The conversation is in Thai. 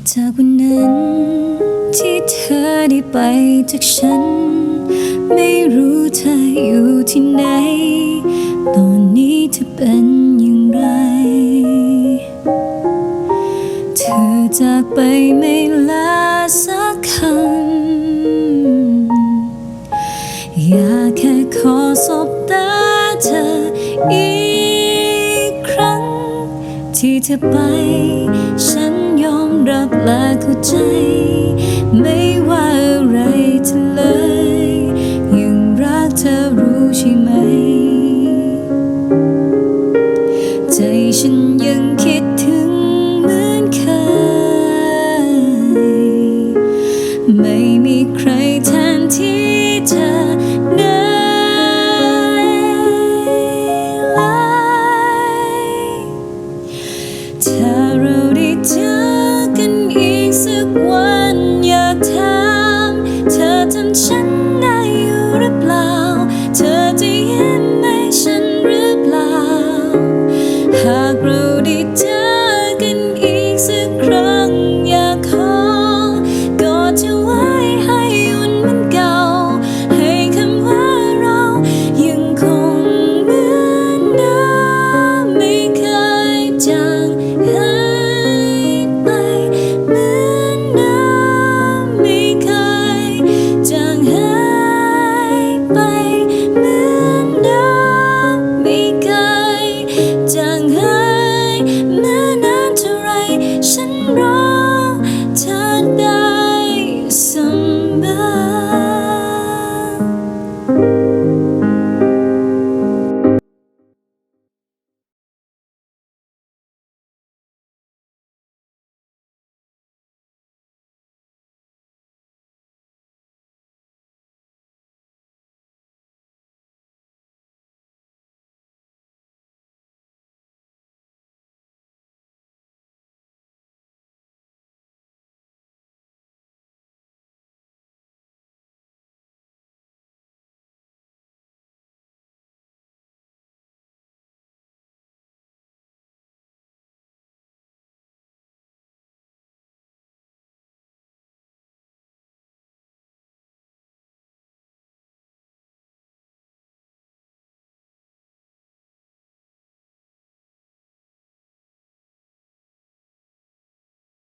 จากวันนั้นที่เธอได้ไปจากฉันไม่รู้เธออยู่ที่ไหนตอนนี้เธอเป็นอย่างไรเธอจากไปไม่ลาสักคำอยากแค่ขอสบตาเธออีกครั้งที่เธอไปฉันยอมรับและเข้าใจไม่ว่าอะไรเธอเลยยังรักเธอรู้ใช่ไหมใจฉันยังคิดถึงเหมือนเคยไม่มีใครแทนที่เธอถ้าเราได้เจอกันอีกสักวันอยากถามเธอจำฉันได้อยู่หรือเปล่าเธอจะยิ้มให้ฉันหรือเปล่าหากเรา